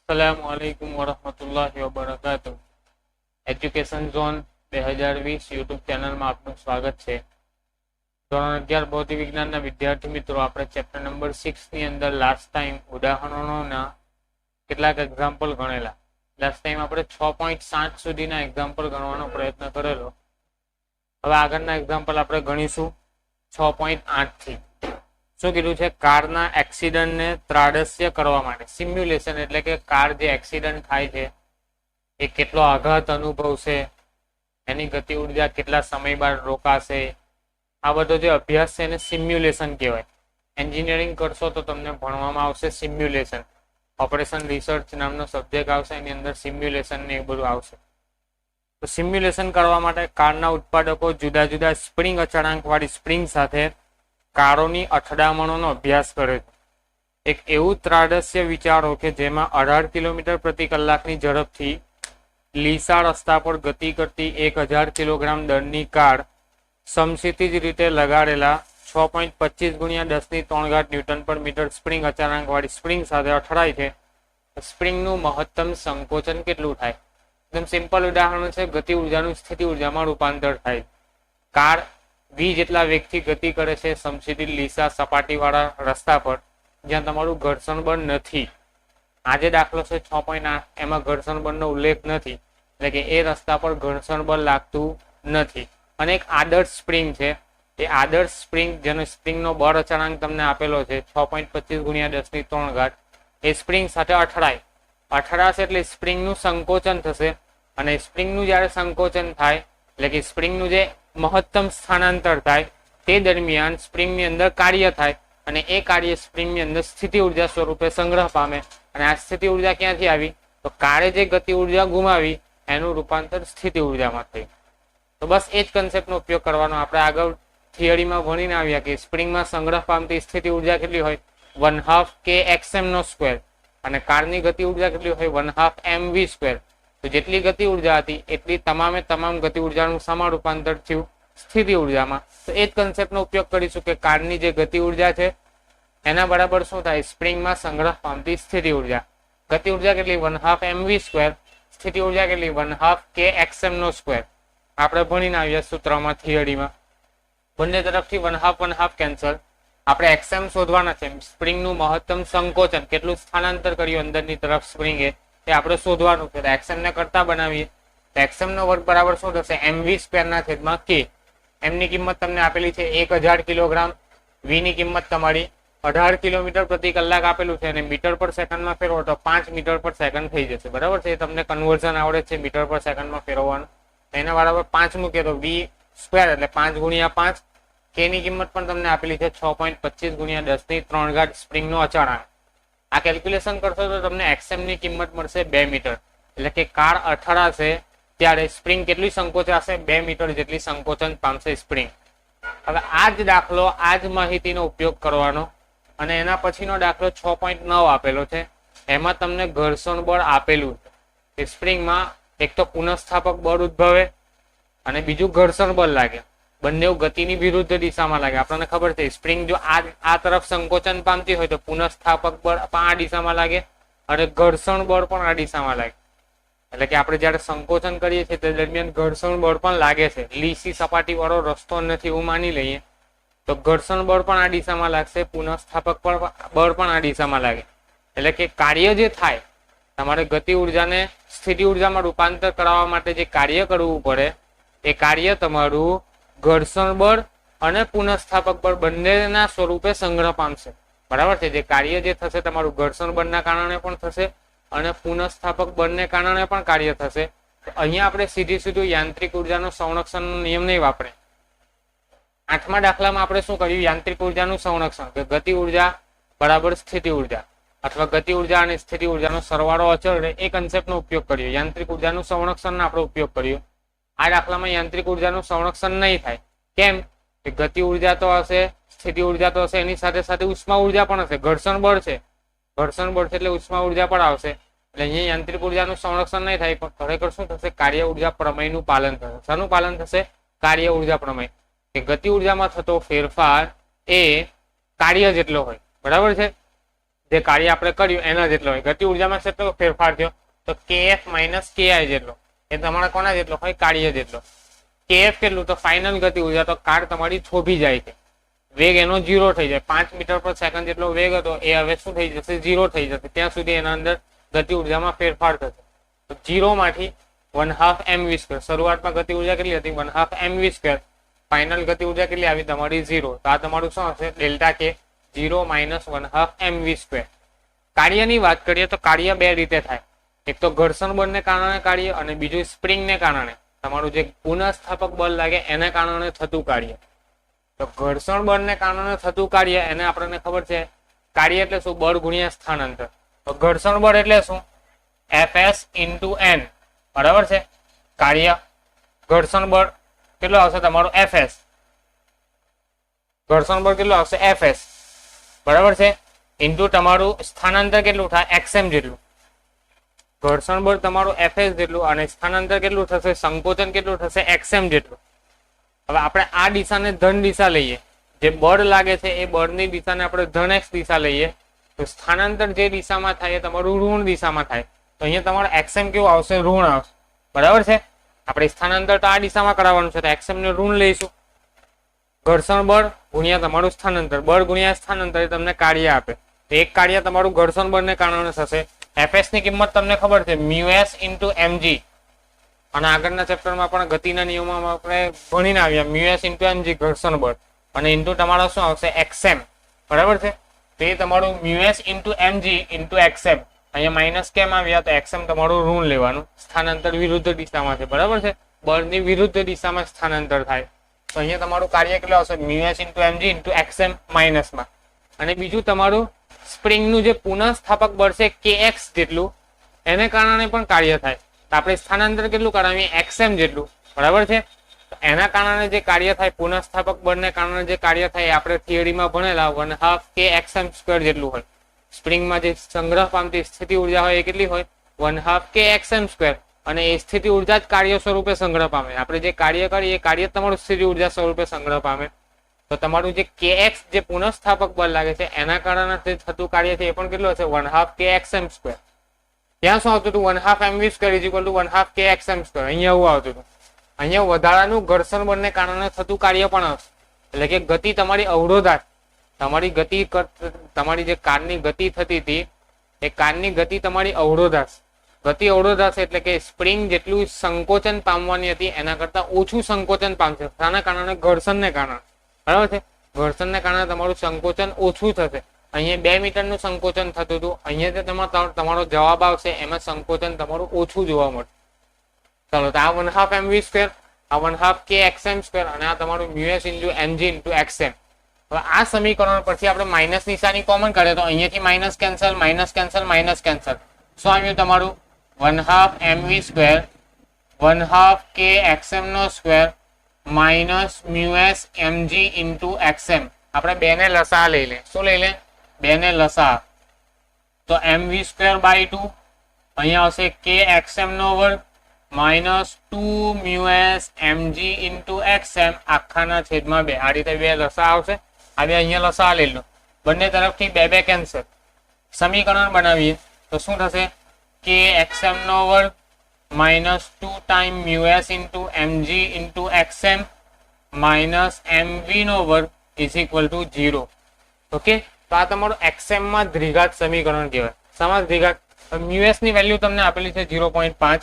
अस्सलामुअलैकुम वरहमतुल्लाहि वबरकातुह। Education zone 2020 YouTube ચેનલમાં આપનું સ્વાગત છે। ધોરણ 11 ભૌતિક વિજ્ઞાનના વિદ્યાર્થી મિત્રો, આપણે ચેપ્ટર નંબર 6 ની અંદર લાસ્ટ ટાઈમ ઉદાહરણોના કેટલાક એક્ઝામ્પલ ગણેલા। લાસ્ટ ટાઈમ આપણે 6.7 સુધીના એક્ઝામ્પલ ગણવાનો પ્રયત્ન કરેલો। હવે આગળના એક્ઝામ્પલ આપણે ગણીશું 6.8 થી। શું કીધું છે? કારના એક્સિડન્ટને ત્રાડસ્ય કરવા માટે સિમ્યુલેશન, એટલે કે કાર જે એક્સિડન્ટ થાય છે એ કેટલો આઘાત અનુભવશે, એની ગતિ ઉર્જા કેટલા સમય બાદ રોકાશે, આ બધો જે અભ્યાસ છે એને સિમ્યુલેશન કહેવાય। એન્જિનિયરિંગ કરશો તો તમને ભણવામાં આવશે સિમ્યુલેશન। ઓપરેશન રિસર્ચ નામનો સબ્જેક્ટ આવશે, એની અંદર સિમ્યુલેશન ને એ બધું આવશે। તો સિમ્યુલેશન કરવા માટે કારના ઉત્પાદકો જુદા જુદા સ્પ્રિંગ અચળાંક વાળી સ્પ્રિંગ સાથે કારોની અથડામણોનો અભ્યાસ કરે છે। એક એવું ત્રાડસ્ય વિચારો કે જેમાં 18 કિલોમીટર પ્રતિ કલાકની ઝડપથી લીસા રસ્તા પર ગતિ કરતી 1000 કિલોગ્રામ દળની કાર સમક્ષિતિજ રીતે લગાડેલા 6.25 ગુણ્યા 10³ ન્યૂટન પર મીટર સ્પ્રિંગ અચળાંક વાળી સ્પ્રિંગ સાથે અથડાય છે। સ્પ્રિંગનું મહત્તમ સંકોચન કેટલું થાય? એકદમ સિમ્પલ ઉદાહરણ છે। ગતિ ઉર્જાનું સ્થિતિ ઉર્જામાં રૂપાંતર થાય। કાર v જેટલા વેગથી ગતિ કરે છે સમક્ષિતિજ લીસા સપાટીવાળા રસ્તા પર, જ્યાં તમારું ઘર્ષણ બળ નથી। આ જે દાખલો છે 6.8, એમાં ઘર્ષણ બળનો ઉલ્લેખ નથી, એટલે કે એ રસ્તા પર ઘર્ષણ બળ લાગતું નથી। અને એક આદર્શ સ્પ્રિંગ છે, એ આદર્શ સ્પ્રિંગ જેનો સ્પ્રિંગનો બળ અચળાંક તમને આપેલો છે 6.25 ગુણ્યા 10³ એ સ્પ્રિંગ સાથે અથડાશે એટલે સ્પ્રિંગનું સંકોચન થશે। અને સ્પ્રિંગનું જ્યારે સંકોચન થાય એટલે કે સ્પ્રિંગનું જે મહત્તમ સ્થાનાંતર થાય તે દરમિયાન સ્પ્રિંગની અંદર કાર્ય થાય, અને એ કાર્ય સ્પ્રિંગની અંદર સ્થિતિ ઉર્જા સ્વરૂપે સંગ્રહ પામે। અને આ સ્થિતિ ઉર્જા ક્યાંથી આવી? તો કારે જે ગતિ ઉર્જા ગુમાવી એનું રૂપાંતર સ્થિતિ ઉર્જામાં થયું। તો બસ એ જ કન્સેપ્ટનો ઉપયોગ કરવાનો। આપણે આગળ થિયરીમાં ભણીને આવ્યા કે સ્પ્રિંગમાં સંગ્રહ પામતી સ્થિતિ ઉર્જા કેટલી હોય? 1/2 kxm², અને કારની ગતિ ઉર્જા કેટલી હોય? 1/2 mv²। તો જેટલી ગતિ ઉર્જા હતી એટલી તમામે તમામ ગતિ ઉર્જાનું સમા રૂપાંતર થયું સ્થિતિ ઉર્જામાં। તો એ જ કન્સેપ્ટનો ઉપયોગ કરીશું કે કારની જે ગતિ ઉર્જા છે એના બરાબર શું થાય? સ્પ્રિંગમાં સંગ્રહ પામતી સ્થિતિ ઉર્જા। ગતિ ઉર્જા કેટલી? 1/2 mv², સ્થિતિ ઉર્જા કેટલી? 1/2 kxm²। આપણે ભણીને આવ્યા સૂત્રમાં, થિયરીમાં બંને તરફથી 1/2 કેન્સલ। આપણે xm શોધવાના છે। સ્પ્રિંગનું મહત્તમ સંકોચન કેટલું સ્થાનાંતર કર્યું અંદરની તરફ સ્પ્રિંગે એ આપણે શોધવાનું છે। xm ને કરતા બનાવીએ તો xm નો વર્ગ બરાબર શું થશે? mv²/k। m ની કિંમત તમને આપેલી છે 1000 કિલોગ્રામ, v ની કિંમત તમારી 18 કિલોમીટર પ્રતિ કલાક આપેલું છે, અને મીટર પર સેકન્ડમાં ફેરવો તો 5 મીટર પર સેકન્ડ થઈ જશે। બરાબર છે? તમને કન્વર્ઝન આવડે છે મીટર પર સેકન્ડમાં ફેરવવાનું। એના બરાબર 5 મૂકે તો v² એટલે 5 ગુણ્યા 5। k ની કિંમત પણ તમને આપેલી છે 6.25 ગુણ્યા 10³ સ્પ્રિંગનો અચળાંક। આ કેલ્ક્યુલેશન કરશો તો તમને xm ની કિંમત મળશે 2 મીટર, એટલે કે કાર અથડાશે ત્યારે સ્પ્રિંગ કેટલી સંકોચાશે? 2 મીટર જેટલી સંકોચન પામશે સ્પ્રિંગ। હવે આ જ દાખલો, આ જ માહિતીનો ઉપયોગ કરવાનો, અને એના પછીનો દાખલો 6.9 આપેલો છે। એમાં તમને ઘર્ષણ બળ આપેલું છે કે સ્પ્રિંગમાં એક તો પુનઃસ્થાપક બળ ઉદ્ભવે અને બીજું ઘર્ષણ બળ લાગે। બંને ગતિની વિરુદ્ધ દિશામાં લાગે। આપણને ખબર છે સ્પ્રિંગ જો આ તરફ સંકોચન પામતી હોય તો પુનઃસ્થાપક બળ પણ આ દિશામાં લાગે અને ઘર્ષણ બળ પણ આ દિશામાં લાગે। એટલે કે આપણે જયારે સંકોચન કરીએ છીએ તે દરમિયાન ઘર્ષણ બળ પણ લાગે છે। લીસી સપાટી વાળો રસ્તો નથી એવું માની લઈએ તો ઘર્ષણ બળ પણ આ દિશામાં લાગશે, પુનઃસ્થાપક બળ પણ આ દિશામાં લાગે। એટલે કે કાર્ય જે થાય, તમારે ગતિ ઉર્જાને સ્થિતિ ઉર્જામાં રૂપાંતર કરવા માટે જે કાર્ય કરવું પડે એ કાર્ય તમારું ઘર્ષણ બળ અને પુનઃસ્થાપક બળ બંનેના સ્વરૂપે સંગ્રહ પામશે। બરાબર છે? જે કાર્ય જે થશે તમારું ઘર્ષણ બળના કારણે પણ થશે અને પુનઃસ્થાપક બળને કારણે પણ કાર્ય થશે। અહીંયા આપણે સીધું યાંત્રિક ઉર્જાનો સંરક્ષણનો નિયમ નહીં વાપરે। 8મા દાખલામાં આપણે શું કર્યું? યાંત્રિક ઉર્જાનું સંરક્ષણ, કે ગતિ ઉર્જા બરાબર સ્થિતિ ઉર્જા, અથવા ગતિ ઉર્જા અને સ્થિતિ ઉર્જાનો સરવાળો અચળ રહે, એ કન્સેપ્ટનો ઉપયોગ કર્યો। યાંત્રિક ઉર્જાનું સંરક્ષણનો આપણે ઉપયોગ કર્યો। આ દાખલામાં યાંત્રિક ઉર્જાનું સંરક્ષણ નહીં થાય। કેમ? કે ગતિ ઉર્જા તો હશે, સ્થિતિ ઉર્જા તો હશે, એની સાથે સાથે ઉષ્મા ઉર્જા પણ હશે। ઘર્ષણ બળ છે એટલે ઉષ્મા ઉર્જા પણ આવશે। એટલે અહીંયા યાંત્રિક ઉર્જાનું સંરક્ષણ નહીં થાય, પણ ખરેખર શું થશે? કાર્ય ઉર્જા પ્રમેયનું પાલન થશે। શાનું પાલન થશે? કાર્ય ઉર્જા પ્રમેય, કે ગતિ ઉર્જામાં થતો ફેરફાર એ કાર્ય જેટલો હોય। બરાબર છે? જે કાર્ય આપણે કર્યું એના જેટલો હોય. ગતિ ઉર્જામાં કેટલો ફેરફાર થયો તો kf માઇનસ ki જેટલો. એ તમારા કોના જેટલો હોય? કાર્ય જેટલો. kf કેટલું? તો ફાઇનલ ગતિ ઉર્જા. તો કાર તમારી થોભી જાય છે, વેગ એનો 0 થઈ જાય. 5 મીટર પર સેકન્ડ જેટલો વેગ હતો એ હવે શું થઈ જશે? 0 થઈ જશે. ત્યાં સુધી એના અંદર ગતિ ઉર્જામાં ફેરફાર થશે. તો 0 માંથી 1/2 mv². શરૂઆતમાં ગતિ ઉર્જા કેટલી હતી? 1/2 mv². ફાઇનલ ગતિ ઉર્જા કેટલી આવી? તમારી 0. તો આ તમારું શું હશે? ડેલ્ટા કે 0 માઇનસ 1/2 mv². કાર્યની વાત કરીએ તો કાર્ય બે રીતે થાય. એક તો ઘર્ષણ બળને કારણે કાર્ય અને બીજું સ્પ્રિંગને કારણે. તમારું જે પુનઃસ્થાપક બળ લાગે એને કારણે થતું કાર્ય. તો ઘર્ષણ બળને કારણે થતું કાર્ય એને આપણને ખબર છે કાર્ય એટલે શું? બળ ગુણ્યા સ્થાનાંતર. તો ઘર્ષણ બળ એટલે શું? Fs into n. બરાબર છે. કાર્ય ઘર્ષણ બળ કેટલો આવશે? તમારું Fs. ઘર્ષણ બળ કેટલો આવશે? Fs. બરાબર છે. ઇન્ટુ તમારું સ્થાનાંતર કેટલું થાય? xm જેટલું. ઘર્ષણ બળ તમારું Fs જેટલું અને સ્થાનાંતર કેટલું થશે? સંકોચન કેટલું થશે? xm જેટલું. હવે આપણે આ દિશાને ધન દિશા લઈએ. જે બળ લાગે છે એ બળની દિશાને આપણે ધન x દિશા લઈએ તો સ્થાનાંતર જે દિશામાં થાય એ તમારું ઋણ દિશામાં થાય. તો અહીંયા તમારું xm કેવું આવશે? ઋણ આવશે. બરાબર છે. આપણે સ્થાનાંતર તો આ દિશામાં કરાવવાનું છે તો xm ને ઋણ લઈશું. ઘર્ષણ બળ ગુણ્યા તમારું સ્થાનાંતર. બળ ગુણ્યા સ્થાનાંતર એ તમને કાર્ય આપે. તો એક કાર્ય તમારું ઘર્ષણ બળને કારણે થશે. Fs ની કિંમત તમને ખબર છે μs into mg. અને આગળના ચેપ્ટરમાં પણ ગતિના નિયમોમાં આપણે ભણીને આવ્યા μs into mg ઘર્ષણ બળ અને ઇન્ટુ તમારો શું આવશે? xm. બરાબર છે. તો એ તમારું μs into mg into xm. અહીંયા માઇનસ કેમ આવ્યા? તો xm તમારું ઋણ લેવાનું. સ્થાનાંતર વિરુદ્ધ દિશામાં છે. બરાબર છે. બળની વિરુદ્ધ દિશામાં સ્થાનાંતર થાય. તો અહીંયા તમારું કાર્ય કેટલું આવશે? μs into mg into xm માઇનસમાં. અને બીજું તમારું સ્પ્રિંગનું જે પુનઃસ્થાપક બળ છે kx જેટલું એને કારણે પણ કાર્ય થાય. તો આપણે સ્થાનાંતર કેટલું કરાવીએ? xm જેટલું. બરાબર છે. તો એના કારણે જે કાર્ય થાય પુનઃસ્થાપક બળને કારણે જે કાર્ય થાય આપણે થિયરીમાં ભણેલા 1/2 kxm² જેટલું હોય. સ્પ્રિંગમાં જે સંગ્રહ પામતી સ્થિતિ ઉર્જા હોય એ કેટલી હોય? 1/2 kxm². અને એ સ્થિતિ ઉર્જા જ કાર્ય સ્વરૂપે સંગ્રહ પામે. આપણે જે કાર્ય કરીએ એ કાર્ય તમારું સ્થિતિ ઉર્જા સ્વરૂપે સંગ્રહ પામે. તો તમારું જે kx જે પુનઃસ્થાપક બળ લાગે છે એના કારણે જે થતું કાર્ય છે એ પણ કેટલું હશે? 1/2 kxm². ત્યાં શું આવતું હતું? 1/2 mv² = 1/2 kxm². અહીંયા એવું આવતું હતું. અહીંયા વધારાનું ઘર્ષણ બળને કારણે થતું કાર્ય પણ આવશે. એટલે કે ગતિ તમારી અવરોધાત તમારી ગતિ તમારી જે કારની ગતિ થતી હતી એ કારની ગતિ તમારી અવરોધાશે. ગતિ અવરોધાશે એટલે કે સ્પ્રિંગ જેટલું સંકોચન પામવાની હતી એના કરતા ઓછું સંકોચન પામશે. શાના કારણે? ઘર્ષણને કારણે. બરાબર છે. ઘર્ષણને કારણે તમારું સંકોચન ઓછું થશે. અહીંયા 2 મીટરનું સંકોચન થતું હતું. અહીંયા જે તમારો જવાબ આવશે એમાં સંકોચન તમારું ઓછું જોવા મળશે. ચાલો, તો આ 1/2 mv², આ 1/2 kxm² અને આ તમારું μs into mg into xm. હવે આ સમીકરણ પરથી આપણે માઇનસ નિશાની કોમન કરીએ તો અહીંયાથી minus cancel, minus cancel, minus cancel. શું આવ્યું તમારું? 1/2 mv² 1/2 kxm² minus μs mg into xm. આપણે બે ને લસા લઈ લે. શું લઈ લે? બે ને લસા. તો mv²/2 અહીંયા આવશે kxm² minus 2 μs mg into xm આખાના છેદમાં 2. આ રીતે બે લસા આવશે. હવે અહીંયા લસા લઈ લો. બંને તરફથી બે બે કેન્સલ. સમીકરણ બનાવીએ તો શું થશે? kxm² minus 2 times μs into mg into xm minus mv² is equal to 0. Okay, તો આ તમારું xm માં દ્વિઘાત સમીકરણ કહેવાય. સમાન દ્વિઘાત. μs ની વેલ્યુ તમને આપેલી છે 0.5,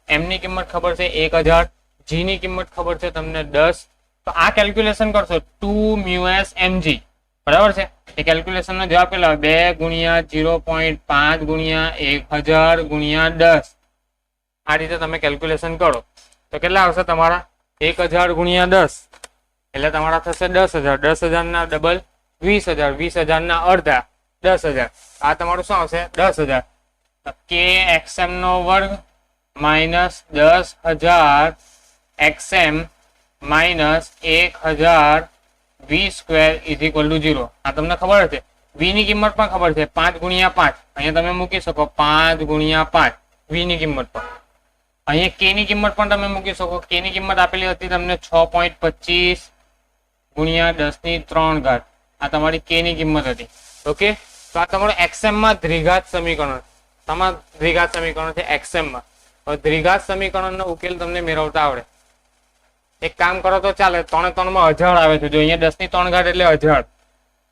m ની કિંમત ખબર છે 1000, g ની કિંમત ખબર છે તમને 10. તો આ કેલ્ક્યુલેશન કરશો 2 μs mg. બરાબર છે. એ કેલ્ક્યુલેશન નો જવાબ કેટલો? 2 ગુણ્યા 0.5 ગુણ્યા 1000 ગુણ્યા 10. આ રીતે તમે કેલ્ક્યુલેશન કરો તો કેટલા આવશે તમારા? 1000 ગુણ્યા 10 એટલે તમારા થશે 10,000. 10,000 ના ડબલ 20,000, 20,000 ના અડધા 10,000. આ તમારું શું આવશે? 10,000. kxm² minus 10,000 xm minus 1000 v² is equal to 0. આ તમને ખબર છે. v ની કિંમત પણ ખબર છે 5 ગુણ્યા 5. અહીંયા તમે મૂકી શકો 5 ગુણ્યા 5 v ની કિંમત પણ. અહીંયા k ની કિંમત પણ તમે મૂકી શકો. k ની કિંમત આપેલી હતી તમને 6.25 ગુણ્યા 10 ની 3 ઘાત. આ તમારી k ની કિંમત હતી. ઓકે, તો આ તમારું XM માં દ્વિઘાત સમીકરણ, તમારું દ્વિઘાત સમીકરણ છે XM માં. હવે દ્વિઘાત સમીકરણનો ઉકેલ તમને મેળવતા આવડે. એક કામ કરો તો ચાલે, 3 3 માં અજાળ આવે છે. જો અહીંયા 10 ની 3 ઘાત એટલે અજાળ,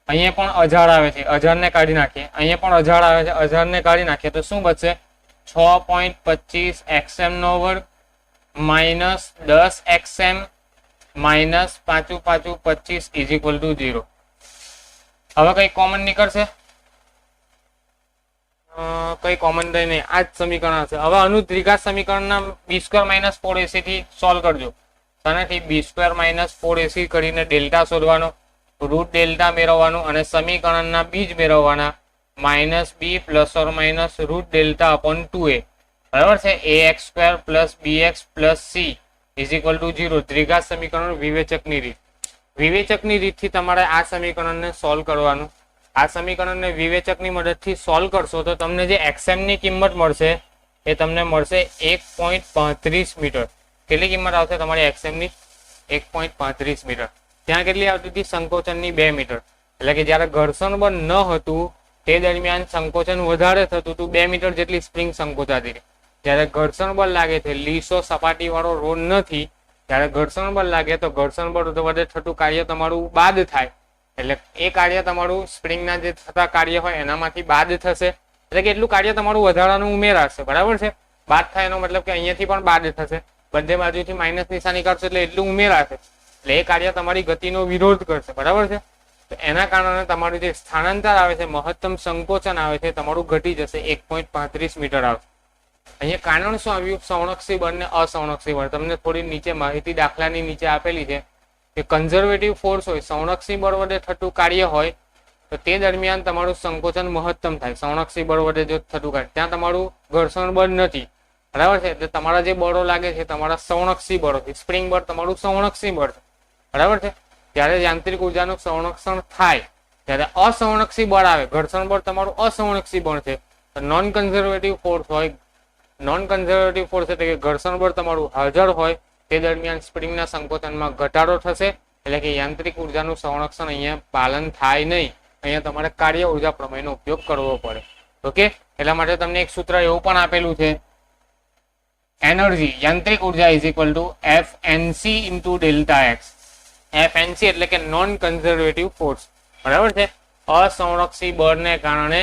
અહીંયા પણ અજાળ આવે છે, અજાળને કાઢી નાખીએ. અહીંયા પણ અજાળ આવે છે, અજાળને કાઢી નાખીએ તો શું બચશે? 6.25 XM નો વર્ગ minus 10 XM minus 5 5 25 is equal two 0. હવે કઈ કોમન નીકળશે? કઈ કોમન થઈ નહીં, આ જ સમીકરણ હશે. હવે આનું દ્વિઘાત સમીકરણના b² - 4ac થી સોલ્વ કરજો. તનેથી b² - 4ac કરીને ડેલ્ટા શોધવાનો, રૂટ ડેલ્ટા મેળવવાનું અને સમીકરણના બીજ મેળવવાના. -b ± route delta upon 2a, બરાબર છે. ax² + bx + c is equal two 0. દ્વિઘાત સમીકરણ વિવેચકની રીત. વિવેચકની રીતથી તમારે આ સમીકરણને સોલ્વ કરવાનું. આ સમીકરણને વિવેચકની મદદથી સોલ્વ કરશો તો તમને જે XM ની કિંમત મળશે એ તમને મળશે 1.35 મીટર. કેટલી કિંમત આવશે તમારી XM ની? 1.35 મીટર. ત્યાં કેટલી આવતી હતી? સંકોચનની 2 મીટર. એટલે કે જ્યારે ઘર્ષણ બળ ન હતું તે દરમિયાન સંકોચન વધારે થતું હતું, 2 મીટર જેટલી સ્પ્રિંગ સંકોચાતી હતી. જ્યારે ઘર્ષણ બળ લાગે છે, લીસો સપાટી વાળો રોડ નથી, જ્યારે ઘર્ષણ બળ લાગે તો ઘર્ષણ બળ વડે થતું કાર્ય તમારું બાદ થાય. એટલે એ કાર્ય તમારું સ્પ્રિંગના જે થતા કાર્ય હોય એનામાંથી બાદ થશે. એટલે કે એટલું કાર્ય તમારું વધારાનું ઉમેરાશે, બરાબર છે. બાદ થાય એનો મતલબ કે અહીંયાથી પણ બાદ થશે, બધે બાજુથી માઇનસ નિશાની કાઢશો એટલે એટલું ઉમેરાશે. એટલે એ કાર્ય તમારી ગતિનો વિરોધ કરશે, બરાબર છે. તો એના કારણે તમારું જે સ્થાનાંતર આવે છે, મહત્તમ સંકોચન આવે છે, તમારું ઘટી જશે, 1.35 મીટર આવશે. અહીંયા કારણ શું આવ્યું? સંરક્ષી બળ ને અસંરક્ષી બળ. તમને થોડી નીચે માહિતી દાખલાની નીચે આપેલી છે કે કન્ઝર્વેટિવ ફોર્સ હોય, સંરક્ષી બળ વડે થતું કાર્ય હોય તો તે દરમિયાન તમારું સંકોચન મહત્તમ થાય. સંરક્ષી બળ વડે જો થતું કાર્ય, ત્યાં તમારું ઘર્ષણ બળ નથી, બરાબર છે. એટલે તમારા જે બળો લાગે છે તમારા સંરક્ષી બળો છે. સ્પ્રિંગ બળ તમારું સંરક્ષી બળ છે, બરાબર છે. જ્યારે યાંત્રિક ઉર્જાનું સંરક્ષણ થાય ત્યારે અસંરક્ષી બળ આવે. ઘર્ષણ બળ તમારું અસંરક્ષી બળ છે. નોન કન્ઝર્વેટિવ ફોર્સ હોય, નોન કન્ઝર્વેટિવ ફોર્સ એટલે કે ઘર્ષણ બળ તમારું હાજર હોય તે દરમિયાન સ્પ્રિંગના સંકોચનમાં ઘટાડો થશે. એટલે કે યાંત્રિક ઉર્જાનું સંરક્ષણ અહીંયા પાલન થાય નહીં. અહીંયા તમારે કાર્ય ઉર્જા પ્રમેયનો ઉપયોગ કરવો પડે. ઓકે, એટલા માટે તમને એક સૂત્ર એવું પણ આપેલું છે, એનર્જી યાંત્રિક ઉર્જા is equal two FNC into delta x. FNC એટલે કે નોન કન્ઝર્વેટિવ ફોર્સ, બરાબર છે. અસંરક્ષી બળને કારણે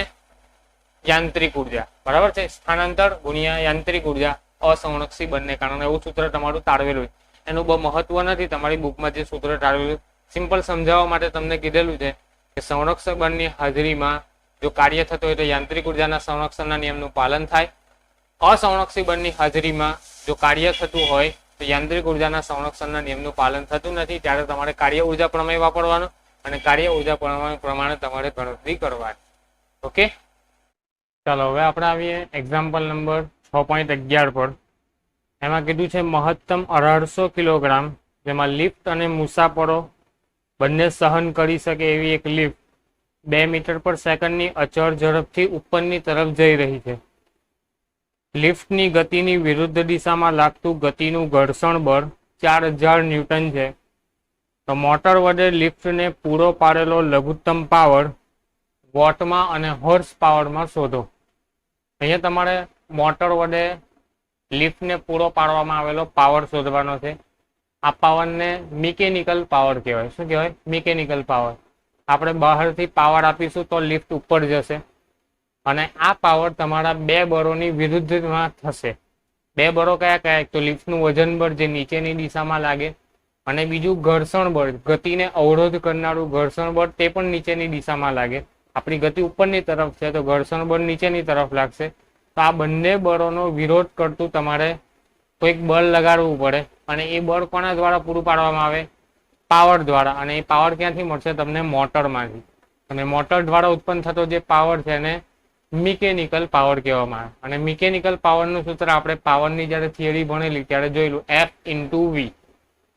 યાંત્રિક ઉર્જા, બરાબર છે. સ્થાનાંતર ગુણ્યા યાંત્રિક ઉર્જા અસંરક્ષી બળને કારણે, એવું સૂત્ર તમારું તાળવેલું છે. એનું બહુ મહત્વ નથી, તમારી બુકમાં જે સૂત્ર તાળવેલું સિમ્પલ સમજાવવા માટે તમને કીધેલું છે કે સંરક્ષક બળની હાજરીમાં જો કાર્ય થતો હોય તો યાંત્રિક ઉર્જાના સંરક્ષણના નિયમનું પાલન થાય. અસંરક્ષી બળની હાજરીમાં જો કાર્ય થતું હોય તો યાંત્રિક ઉર્જાના સંરક્ષણના નિયમનું પાલન થતું નથી. ત્યારે તમારે કાર્ય ઉર્જા પ્રમેય વાપરવાનો અને કાર્ય ઉર્જા પ્રમાણે તમારે ગણતરી કરવાની. ઓકે, ચાલો હવે આપણે આવીએ એક્ઝામ્પલ નંબર 6.11 પર. એમાં કીધું છે મહત્તમ 1800 કિલોગ્રામ, જેમાં લિફ્ટ અને મુસાફરો બંને સહન કરી શકે એવી એક લિફ્ટ 2 મીટર પર સેકન્ડની અચળ ઝડપથી ઉપરની તરફ જઈ રહી છે. લિફ્ટની ગતિની વિરુદ્ધ દિશામાં લાગતું ગતિનું ઘર્ષણ બળ 4000 ન્યૂટન છે. તો મોટર વડે લિફ્ટને પૂરો પાડેલો લઘુત્તમ પાવર વોટમાં અને હોર્સ પાવરમાં શોધો. અહીંયા તમારે મોટર વડે લિફ્ટને પૂરો પાડવામાં આવેલો પાવર શોધવાનો છે. આ પાવરને મિકેનિકલ પાવર કહેવાય. શું કહેવાય? Mechanical power. આપણે બહારથી પાવર આપીશું તો લિફ્ટ ઉપર જશે અને આ પાવર તમારા 2 બળોની વિરુદ્ધમાં થશે. 2 બળો કયા કયા? તો લિફ્ટનું વજન બળ જે નીચેની દિશામાં લાગે, અને બીજું ઘર્ષણ બળ, ગતિને અવરોધ કરનારું ઘર્ષણ બળ, તે પણ નીચેની દિશામાં લાગે. આપણી ગતિ ઉપરની તરફ છે તો ઘર્ષણ બળ નીચેની તરફ લાગશે. તો આ બંને બળોનો વિરોધ કરતું તમારે કોઈક બળ લગાડવું પડે અને એ બળ કોના દ્વારા પૂરું પાડવામાં આવે? પાવર દ્વારા. અને એ પાવર ક્યાંથી મળશે? તમને મોટરમાંથી. અને મોટર દ્વારા ઉત્પન્ન થતો જે પાવર છે એને મિકેનિકલ પાવર કહેવામાં આવે. અને મિકેનિકલ પાવરનું સૂત્ર આપણે પાવરની જ્યારે થિયરી ભણેલી ત્યારે જોયેલું, F into V.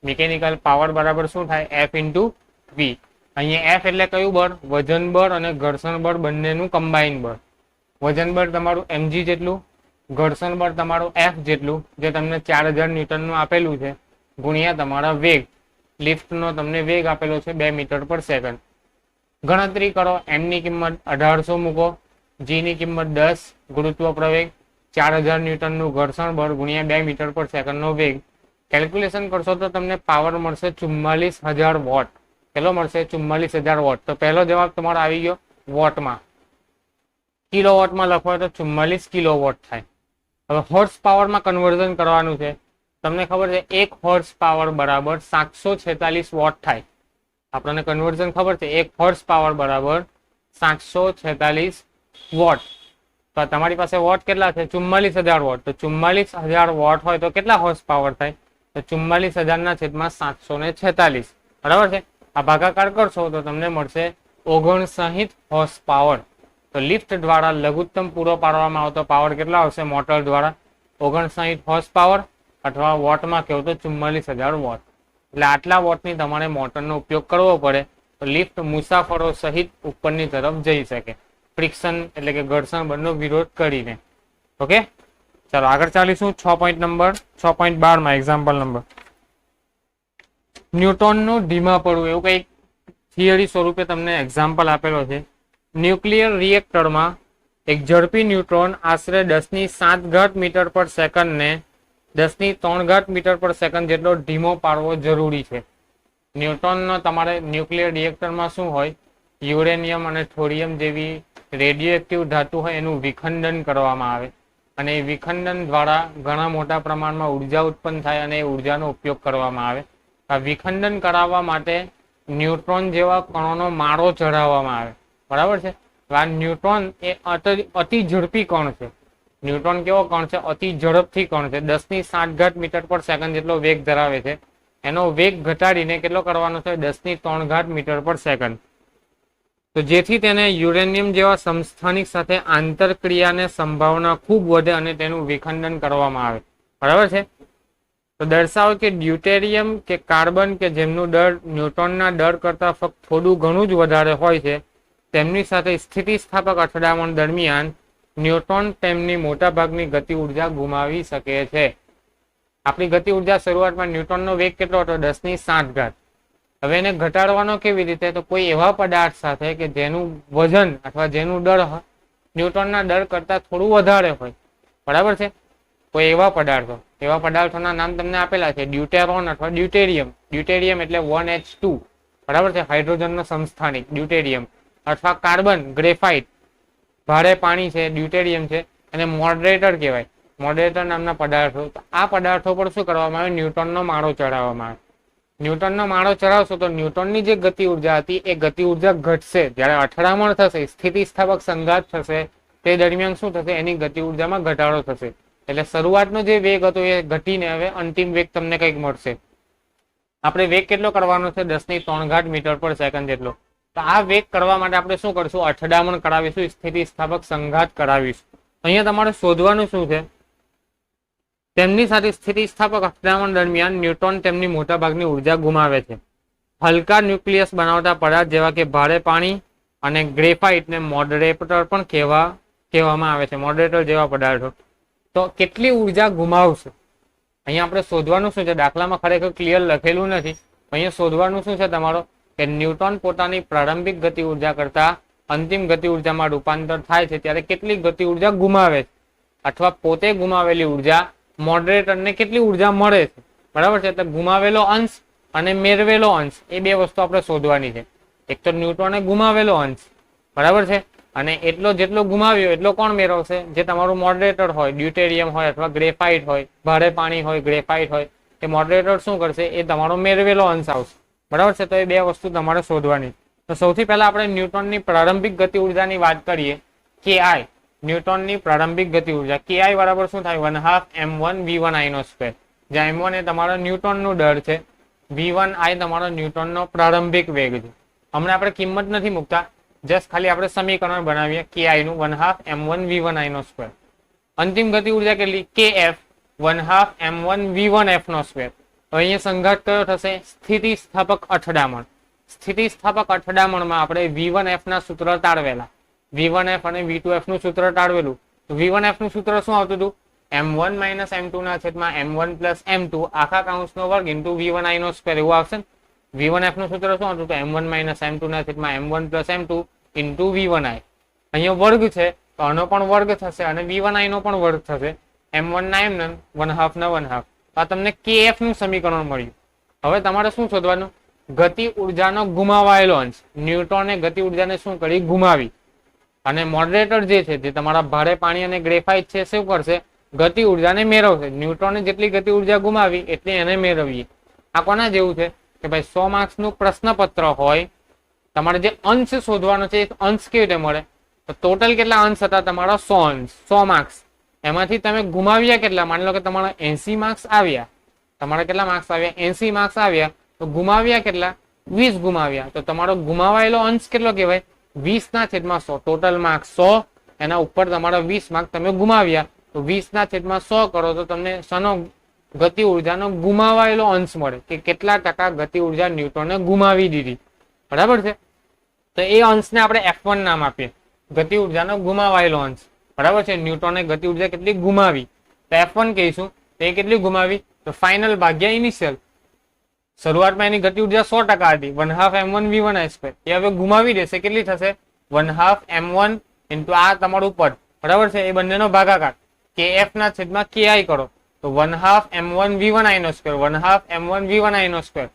Mechanical power બરાબર શું થાય? F into V. અહીંયા F એટલે કયું બળ? વજન બળ અને ઘર્ષણ બળ બંનેનું કમ્બાઈન બળ. વજન બળ તમારું mg જેટલું, ઘર્ષણ બળ તમારું F જેટલું, જે તમને 4000 ન્યૂટનનું આપેલું છે, ગુણ્યા તમારા વેગ. લિફ્ટનો તમને વેગ આપેલો છે 2 મીટર પર સેકન્ડ. ગણતરી કરો, એમ ની કિંમત 1800 મૂકો, જી ની કિંમત 10, ગુરુત્વ પ્રવેગ 4000 ન્યૂટનનું ઘર્ષણ બળ ગુણ્યા 2 મીટર પર સેકન્ડનો વેગ. કેલ્ક્યુલેશન કરશો તો તમને પાવર મળશે 44000 વોટ. કેટલો મળશે? 44000 વોટ. તો પહેલો જવાબ તમારો આવી ગયો વોટમાં. કિલોવોટમાં લખો તો 44 કિલોવોટ થાય. હવે હોર્સ પાવરમાં કન્વર્ઝન કરવાનું છે. તમને ખબર છે 1 હોર્સ પાવર બરાબર 746 વોટ થાય. આપણને કન્વર્ઝન ખબર છે 1 હોર્સ પાવર બરાબર 746 વોટ. તો તમારી પાસે વોટ કેટલા છે? 44000 વોટ. તો 44000 વોટ હોય તો કેટલા હોર્સ પાવર થાય? તો 44000 ના છેદમાં 746. બરાબર છે. આ ભાગાકાર કરશો તો તમને મળશે 59 હોર્સ પાવર. તો લિફ્ટ દ્વારા લઘુત્તમ પૂરો પાડવામાં આવતો પાવર કેટલા આવશે મોટર દ્વારા? 59 હોર્સ પાવર, અથવા વોટમાં કહો તો 44000 વોટ. એટલે આટલા વોટની તમારે મોટરનો ઉપયોગ કરવો પડે તો લિફ્ટ મુસાફરો સહિત ઉપરની તરફ જઈ શકે, ફ્રિક્શન એટલે કે ઘર્ષણ બળનો વિરોધ કરીને. ઓકે, ચાલો આગળ ચાલીશું. 6.12 માં એક્ઝામ્પલ નંબર. ન્યૂટનનું ધીમા પડવું, એવું કઈ થિયરી સ્વરૂપે તમને એક્ઝામ્પલ આપેલો છે. ન્યુક્લિયર રિએક્ટરમાં એક ઝડપી ન્યુટ્રોન આશરે 10⁷ મીટર પર સેકન્ડને 10⁻³ મીટર પર સેકન્ડ જેટલો ધીમો પાડવો જરૂરી છે. ન્યુટ્રોનનો તમારે ન્યુક્લિયર રિએક્ટરમાં શું હોય? યુરેનિયમ અને થોરિયમ જેવી રેડિયો એક્ટિવ ધાતુ હોય એનું વિખંડન કરવામાં આવે, અને એ વિખંડન દ્વારા ઘણા મોટા પ્રમાણમાં ઉર્જા ઉત્પન્ન થાય અને એ ઉર્જાનો ઉપયોગ કરવામાં આવે. આ વિખંડન કરાવવા માટે ન્યુટ્રોન જેવા કણોનો માળો ચઢાવવામાં આવે. બરાબર છે. આ ન્યુટ્રોન એ અતિ ઝડપી કણ છે. ન્યુટ્રોન કેવો કણ છે? અતિ ઝડપથી કણ છે. 10⁷ મીટર પર સેકન્ડ જેટલો વેગ ધરાવે છે. એનો વેગ ઘટાડીને કેટલો કરવાનો છે? 10⁻³ મીટર પર સેકન્ડ. તો જેથી તેને યુરેનિયમ જેવા સમસ્થાનિક સાથે આંતરક્રિયાને સંભાવના ખૂબ વધે અને તેનું વિખંડન કરવામાં આવે. બરાબર છે. તો દર્શાવો કે ડ્યુટેરિયમ કે કાર્બન કે જેમનું દળ ન્યુટ્રોનના દળ કરતાં ફક્ત થોડું ઘણું જ વધારે હોય છે, તેમની સાથે સ્થિતિસ્થાપક અથડામણ દરમિયાન ન્યુટ્રોન તેમની મોટાભાગની ગતિ ઉર્જા ગુમાવી શકે છે. આપણી ગતિ ઉર્જા શરૂઆતમાં ન્યુટ્રોનનો વેગ કેટલો હતો? 10⁷. હવે એને ઘટાડવાનો કેવી રીતે? તો કોઈ એવા પદાર્થ સાથે કે જેનું વજન અથવા જેનું દળ ન્યુટ્રોનના દળ કરતાં થોડું વધારે હોય. બરાબર છે. કોઈ એવા પદાર્થોના નામ તમને આપેલા છે, ડ્યુટેરોન અથવા ડ્યુટેરિયમ. ડ્યુટેરિયમ એટલે 1H2. બરાબર છે, હાઇડ્રોજનનો સમસ્થાનિક ડ્યુટેરિયમ. અથવા કાર્બન, ગ્રેફાઇટ, ભારે પાણી છે, ડ્યુટેરિયમ છે, અને મોડરેટર કહેવાય. મોડરેટર નામના પદાર્થો. આ પદાર્થો પર શું કરવામાં આવે? ન્યુટ્રોનનો માળો ચડાવવામાં આવે. ન્યુટનનો માળો ચડાવશો તો ન્યુટનની જે ગતિ ઉર્જા હતી એ ગતિ ઉર્જા ઘટશે. જ્યારે અથડામણ થશે, સ્થિતિસ્થાપક સંઘાત થશે, તે દરમિયાન શું થશે? એની ગતિ ઉર્જામાં ઘટાડો થશે. એટલે શરૂઆતનો જે વેગ હતો એ ઘટીને હવે અંતિમ વેગ તમને કંઈક મળશે. આપણે વેગ કેટલો કરવાનો છે? 10⁻³ મીટર પર સેકન્ડ જેટલો. તો આ વેગ કરવા માટે આપણે શું કરશું? અથડામણ કરાવીશું, સ્થિતિસ્થાપક સંઘાત કરાવીશું. અહીંયા તમારે શોધવાનું શું છે? તેમની સાથે સ્થિતિસ્થાપક અથડામણ દરમિયાન ન્યુટ્રોન તેમની મોટાભાગની ઉર્જા ગુમાવે છે. હલકા ન્યુક્લિયસ બનાવતા પદાર્થ જેવા કે ભારે પાણી અને ગ્રેફાઇટને મોડરેટર પણ કહેવામાં આવે છે. મોડરેટર જેવા પદાર્થો. તો કેટલી ઉર્જા ગુમાવશે? અહીંયા આપણે શોધવાનું શું છે? દાખલામાં ખરેખર ક્લિયર લખેલું નથી. અહીંયા શોધવાનું શું છે તમારો? કે ન્યુટ્રોન પોતાની પ્રારંભિક ગતિ ઉર્જા કરતા અંતિમ ગતિ ઉર્જામાં રૂપાંતર થાય છે ત્યારે કેટલી ગતિ ઉર્જા ગુમાવે છે, અથવા પોતે ગુમાવેલી ઉર્જા મોડરેટરને કેટલી ઉર્જા મળે છે. બરાબર છે. એટલે ગુમાવેલો અંશ અને મેળવેલો અંશ એ બે વસ્તુ આપણે શોધવાની છે. એક તો ન્યુટ્રોને ગુમાવેલો અંશ, બરાબર છે, અને જેટલો ગુમાવ્યો એટલો કોણ મેળવશે? જે તમારું મોડરેટર હોય, ડ્યુટેરિયમ હોય અથવા ગ્રેફાઇટ હોય, ભારે પાણી હોય, ગ્રેફાઇટ હોય, એ મોડરેટર શું કરશે? એ તમારો મેળવેલો અંશ આવશે. બરાબર છે. તો એ બે વસ્તુ તમારે શોધવાની. તો સૌથી પહેલા આપણે ન્યુટ્રોનની પ્રારંભિક ગતિ ઉર્જાની વાત કરીએ. KI, ન્યુટ્રોનની પ્રારંભિક ગતિ ઉર્જા. KI બરાબર શું થાય? 1/2 m1v1i². જ્યાં m1 એ તમારો ન્યુટ્રોનનું દળ છે, v1i તમારો ન્યુટ્રોનનો પ્રારંભિક વેગ છે. હમણાં આપણે કિંમત નથી મૂકતા, જસ્ટ ખાલી આપણે સમીકરણ બનાવીએ KI નું 1/2 m1v1i². અંતિમ ગતિ ઉર્જા કેટલી? KF 1/2 m1v1f². અહીંયા સંઘાત કયો થશે? સ્થિતિસ્થાપક અથડામણ. સ્થિતિસ્થાપક અથડામણમાં આપણે v1f ના સૂત્ર તાળવેલા, v1f અને v2f નું સૂત્ર તાળવેલું. તો v1f નું સૂત્ર શું આવતું હતું? m1 - m2 ના છેદમાં m1 + m2 આખા કૌંસનો વર્ગ ઇન્ટુ v1i². એવું આવશે ને? V1F નું સૂત્ર શું હતું? તો M1 માઇનસ M2 ના છેદમાં M1 plus M2 into V1I. અહીંયા વર્ગ છે તો આનો પણ વર્ગ થશે અને V1I નો પણ વર્ગ થશે. M1 ના M ના 1/2 ના 1/2. આ તમને KF નું સમીકરણ મળ્યું. હવે તમારે શું શોધવાનું? ગતિ ઉર્જાનો ગુમાવાયેલો અંશ. ન્યુટ્રોને ગતિ ઉર્જાને શું કરી? ગુમાવી. અને મોડરેટર જે છે, જે તમારા ભારે પાણી અને ગ્રેફાઇટ છે, શું કરશે? ગતિ ઉર્જાને મેળવશે. ન્યુટ્રોને જેટલી ગતિ ઉર્જા ગુમાવી એટલી એને મેળવીએ. આ કોના જેવું છે કે ભાઈ 100 માર્ક્સ નું પ્રશ્નપત્ર હોય, તમારે જે અંશ શોધવાનો છે, અંશ કેવી રીતે મળે? તો ટોટલ કેટલા અંશ હતા તમારા? 100 અંશ, 100 માર્ક્સ. એમાંથી તમે ગુમાવ્યા કેટલા? માની લો કે તમારા 80 માર્ક્સ આવ્યા. તમારા કેટલા માર્ક્સ આવ્યા? 80 માર્ક્સ આવ્યા. તો ગુમાવ્યા કેટલા? 20 ગુમાવ્યા. તો તમારો ગુમાવાયેલો અંશ કેટલો કહેવાય? 20 ના છેદમાં 100. ટોટલ માર્ક્સ 100, એના ઉપર તમારા 20 માર્ક તમે ગુમાવ્યા. તો 20 ના છેદમાં 100 કરો તો તમને શનો ગતિ ઉર્જાનો ગુમાવાયેલો અંશ મળે, કે કેટલા ટકા ગતિ ઉર્જા ન્યુટ્રોને ગુમાવી દીધી. બરાબર છે? તો એ અંશને આપણે F1 નામ આપીએ, ગતિ ઉર્જાનો ગુમાવાયેલો અંશ. બરાબર છે? ન્યુટ્રોને ગતિ ઉર્જા કેટલી ગુમાવી તો F1 કહીશું. તો એ કેટલી ગુમાવી? તો ફાઇનલ ભાગ્યા ઇનિશિયલ. શરૂઆતમાં એની ગતિ ઉર્જા 100% હતી, 1/2 M1 V1I². એ હવે ગુમાવી દેશે. કેટલી થશે? 1/2 M1 ઇન્ટુ આ તમારું પદ. બરાબર છે? એ બંનેનો ભાગાકાર KF ના છેદમાં KI કરો તો 1/2 M1 V1I², 1/2 M1 V1I².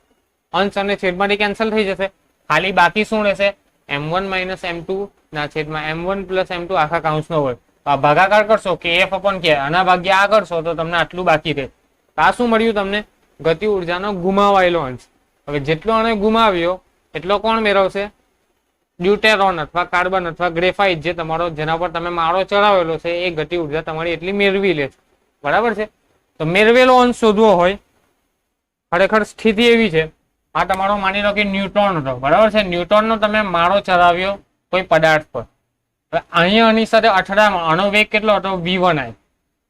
અંશ અને છેદમાંથી કેન્સલ થઈ જશે. ખાલી બાકી શું રહેશે? M1 માઇનસ M2 ના છેદમાં M1 પ્લસ M2 આખા કાઉન્સનો હોય. તો આ ભાગાકાર કરશો KF અપોન KI, આના ભાગ્યા આ કરશો તો તમને આટલું બાકી રહે. આ શું મળ્યું તમને? ગતિ ઉર્જાનો ગુમાવાયેલો અંશ. હવે જેટલો આને ગુમાવ્યો એટલો કોણ મેળવશે? ડ્યુટેરોન અથવા કાર્બન અથવા ગ્રેફાઇટ, જે તમારો જેના પર તમે માળો ચડાવેલો છે, એ ગતિ ઉર્જા તમારી એટલી મેળવી લે છે. બરાબર છે? તો મેળવેલો અંશ શોધવો હોય, ખરેખર સ્થિતિ એવી છે, આ તમારો માની લો કે ન્યુટ્રોન હતો. બરાબર છે? ન્યુટ્રોનનો તમે માળો ચડાવ્યો કોઈ પદાર્થ પર. હવે અહીંયા આની સાથે અથડામણ, આનો વેગ કેટલો હતો? V1I.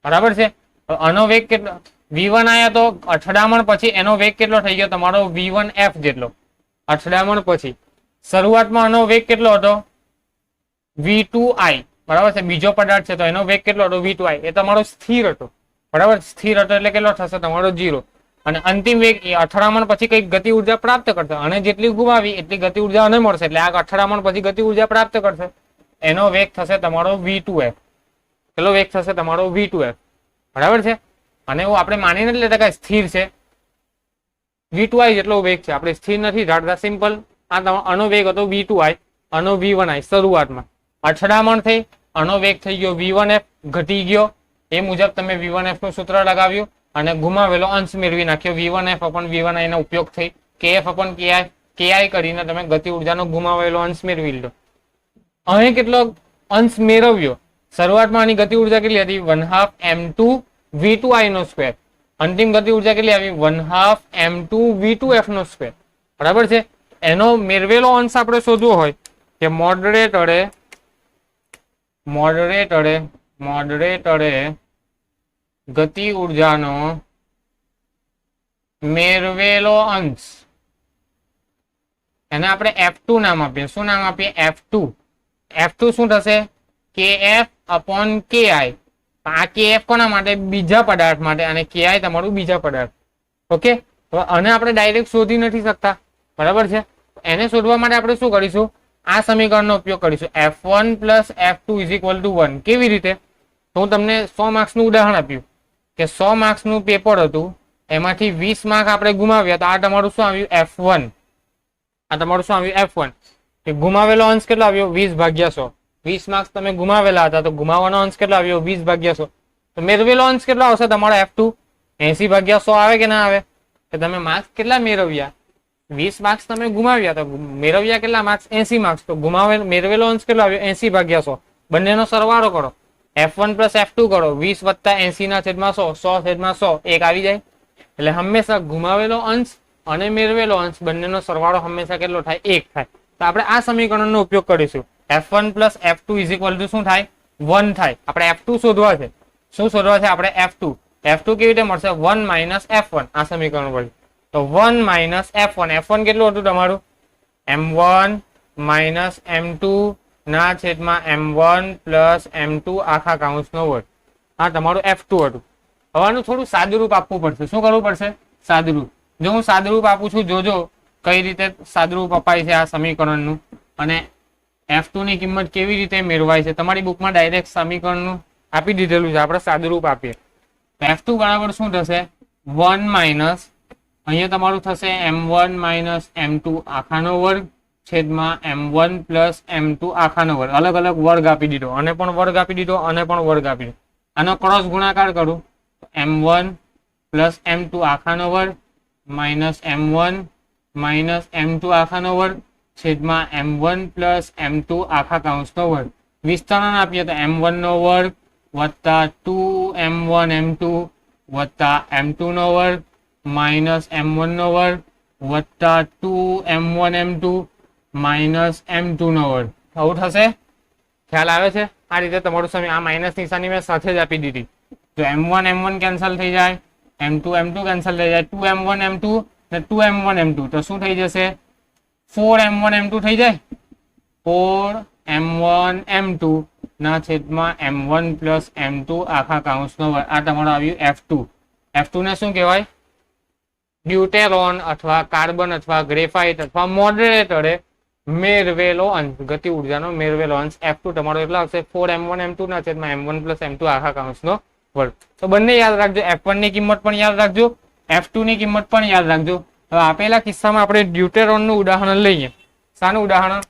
બરાબર છે? આનો વેગ કેટલો? V1I હતો. અથડામણ પછી એનો વેગ કેટલો થઈ ગયો? તમારો V1F જેટલો. અથડામણ પછી શરૂઆતમાં આનો વેગ કેટલો હતો? V2I. બરાબર છે? બીજો પદાર્થ છે તો એનો વેગ કેટલો હતો? V2I. એ તમારો સ્થિર હતો. બરાબર? સ્થિર હતો એટલે કેટલો થશે? તમારો 0. અને અંતિમ વેગ એ અથડામણ પછી કઈક ગતિ ઉર્જા પ્રાપ્ત કરશે, અને જેટલી ગુમાવી એટલી ગતિ ઉર્જા આને મળશે. એટલે આ અથડામણ પછી ગતિ ઉર્જા પ્રાપ્ત કરશે. એનો વેગ થશે તમારો V2F. કેટલો વેગ થશે તમારો? V2F. બરાબર છે? અને એવું આપણે માનીને જ લેતા કે સ્થિર છે, V2I જેટલો વેગ છે. આપણે સ્થિર નથી ધારતા, સિમ્પલ. આનો વેગ હતો V2I, આનો V1I. શરૂઆતમાં અથડામણ થઈ, આનો વેગ થઈ ગયો V1F, ઘટી ગયો. એ મુજબ તમે V1F નું સૂત્ર લગાવ્યું અને ગુમાવેલો અંશ મેળવી નાખ્યો. V1F અપન V1I નો ઉપયોગ થઈ KF અપન KI કરીને તમે ગતિ ઉર્જાનો ગુમાવેલો અંશ મેળવી લીધો. અહીં કેટલો અંશ મેળવ્યો? શરૂઆતમાં આની ગતિ ઉર્જા કેટલી હતી? 1/2 M2 V2I². અંતિમ ગતિ ઉર્જા કેટલી આવી? 1/2 M2 V2F². બરાબર છે? એનો મેળવેલો અંશ આપણે શોધવો હોય કે મોડરેટરે ગતિ ઉર્જાનો મેળવેલો અંશ, એને આપણે F2 નામ આપીએ. શું નામ આપીએ? F2. F2 શું થશે? KF upon KI. આ KF કોના માટે? બીજા પદાર્થ માટે, અને KI તમારું બીજા પદાર્થ. ઓકે? હવે આને આપણે ડાયરેક્ટ શોધી નથી શકતા. બરાબર છે? એને શોધવા માટે આપણે શું કરીશું? આ સમીકરણનો ઉપયોગ કરીશું. F1 plus F2 is equal two 1. કેવી રીતે? તો હું તમને 100 માર્ક્સનું ઉદાહરણ આપ્યું કે 100 માર્ક્સનું પેપર હતું, એમાંથી 20 માર્ક આપણે ગુમાવ્યા. તો આ તમારું શું આવ્યું? F1. આ તમારું શું આવ્યું? F1. કે ગુમાવેલો અંશ કેટલો આવ્યો? 20/100. 20 માર્ક્સ તમે ગુમાવેલા હતા તો ગુમાવવાનો અંશ કેટલો આવ્યો? 20/100. તો મેળવેલો અંશ કેટલો આવશે તમારો? F2. 80/100 આવે કે ના આવે? કે તમે માર્ક્સ કેટલા મેળવ્યા? 20 માર્ક્સ તમે ગુમાવ્યા, તો મેળવ્યા કેટલા માર્ક્સ? 80 માર્ક્સ. તો મેળવેલો અંશ કેટલો આવ્યો? 80/100. બંનેનો સરવાળો કરો, F1 પ્લસ F2 કરો. 20 વત્તા 80 ના છેદમાં 100, 100 છેદમાં 100, 1 આવી જાય. એટલે હંમેશા ગુમાવેલો અંશ અને મેળવેલો અંશ બંનેનો સરવાળો હંમેશા કેટલો થાય? 1 થાય. તો આપણે આ સમીકરણનો ઉપયોગ કરીશું. F1 plus F2 is equal two શું થાય? 1 થાય. આપણે F2 શોધવા છે. શું શોધવા છે આપણે? F2. F2 કેવી રીતે મળશે? 1 માઇનસ F1. આ સમીકરણ વળી તો 1 માઇનસ F1. F1 કેટલું હતું તમારું? M1 માઇનસ M2 ના છેદમાં M1 પ્લસ M2 આખા કાઉન્સનો વર્ગ. આ તમારું F2 હતું. હવે આનું થોડું સાદુરૂપ આપવું પડશે. શું કરવું પડશે? સાદુરૂપ. જો હું સાદુરૂપ આપું છું, જોજો કઈ રીતે સાદુરૂપ અપાય છે આ સમીકરણનું અને F2 ની કિંમત કેવી રીતે મેળવાય છે તમારી બુકમાં ડાયરેક્ટ સમીકરણનું આપી દીધેલું છે, આપણે સાદુરૂપ આપીએ. F2 બરાબર શું થશે 1 માઇનસ અહીંયા તમારું થશે m1 માઇનસ m2 આખાનો વર્ગ છેદમાં m1 પ્લસ m2 આખાનો વર્ગ. અલગ અલગ વર્ગ આપી દીધો, અને પણ વર્ગ આપી દીધો, અને પણ વર્ગ આપી દીધો. આનો ક્રોસ ગુણાકાર કરું તો m1 પ્લસ m2 આખાનો વર્ગ માઇનસ m1 માઇનસ m2 આખાનો વર્ગ છેદમાં m1 પ્લસ m2 આખા કૌંસનો વર્ગ. વિસ્તરણ આપીએ તો m1 નો વર્ગ વત્તા 2m1 m2 વત્તા m2 નો વર્ગ માઇનસ m1 નો વર્ગ વત્તા 2m1 m2 માઇનસ m2 નો વર્ગ. આવું થશે, ખ્યાલ આવે છે? આ રીતે તમારું સમય આ માઇનસ નિશાની મેં સાથે જ આપી દીધી. તો m1 m1 કેન્સલ થઈ જાય, m2 m2 કેન્સલ થઈ જાય, 2m1 m2 ને 2m1 m2 તો શું થઈ જશે 4m1 m2 થઈ જાય. 4m1 m2 ના છેદમાં m1 પ્લસ m2 આખા કૌંસનો વર્ગ. આ તમારું આવ્યું F2. F2 ને શું કહેવાય? ડ્યુટેરોન અથવા કાર્બન અથવા ગ્રેફાઇટ અથવા મોડરેટરે મેળવેલો અંશ, ગતિ ઉર્જાનો મેળવેલો અંશ F2 તમારો એટલો આવશે 4m1 m2 ના છેદમાં m1 પ્લસ m2 આખા કૌંસનો વર્ગ. તો બંને યાદ રાખજો, F1 ની કિંમત પણ યાદ રાખજો, F2 ની કિંમત પણ યાદ રાખજો. હવે આપેલા કિસ્સામાં આપણે ડ્યુટેરોનનું ઉદાહરણ લઈએ. શાનું ઉદાહરણ?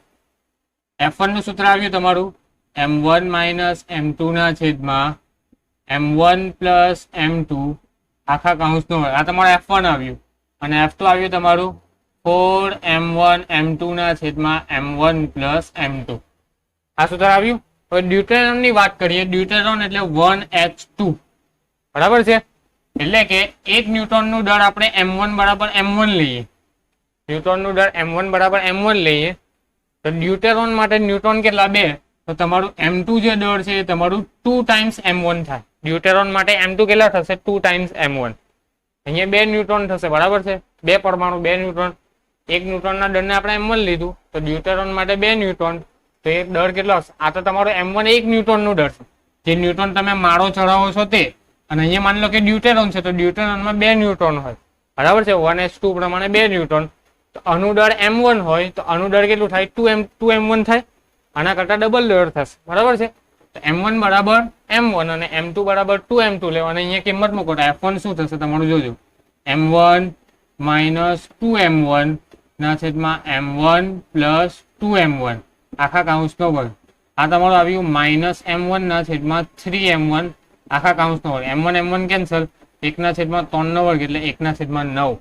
F1 નું સૂત્ર આવ્યું તમારું m1 માઇનસ m2 ના છેદમાં m1 પ્લસ m2 આખા કૌંસનો વર્ગ. આ તમારું F1 આવ્યું, અને F2 આવ્યું તમારું 4m1 m2 ના છેદમાં m1 પ્લસ m2. આ સૂત્ર આવ્યું. હવે ડ્યુટેરોન ની વાત કરીએ. ડ્યુટેરોન એટલે 1h2, બરાબર છે? એટલે કે 1 ન્યૂટન નું દળ આપણે m1 બરાબર m1 લઈએ, ન્યૂટન નું દળ m1 બરાબર m1 લઈએ તો ડ્યુટેરોન માટે ન્યૂટન કેટલા 2, તો તમારું m2 જે દળ છે એ તમારું 2 ટાઈમ્સ m1 થાય. ડ્યુટેરોન માટે m2 કેટલા થશે 2 ટાઈમ્સ m1. અહીંયા 2 ન્યૂટન થશે, બરાબર છે? 2 પરમાણુ 2 ન્યૂટન, 1 ન્યૂટનના દળને આપણે m1 લીધું તો ડ્યુટેરોન માટે 2 ન્યૂટન, તો એ દળ કેટલો હશે? આ તો તમારો m1 1 ન્યૂટન નું દળ છે, જે ન્યૂટન તમે માળો ચડાવો છો તે. અને અહીંયા માની લો કે ડ્યુટેરોન છે તો ડ્યુટેરોનમાં 2 ન્યૂટન હોય, બરાબર છે? 1h2 પ્રમાણે 2 ન્યૂટન, તો અનુદળ m1 હોય તો અનુદળ કેટલું થાય 2m1 થાય. આના કરતા ડબલ દળ થશે, બરાબર છે? તો m1 બરાબર m1 અને m2 બરાબર 2m2 લેવા, અને અહીંયા કિંમત મૂકો તો F1 શું થશે તમારું જોજો m1 માઇનસ 2m1 ના છેદમાં m1 પ્લસ 2m1 આખા કૌંસનો વર્ગ. આ તમારું આવ્યું માઇનસ m1 ના છેદમાં 3m1 આખા કૌંસનો વર્ગ. m1 m1 કેન્સલ, 1 ના છેદમાં 3 નો વર્ગ એટલે 1 ના છેદમાં 9.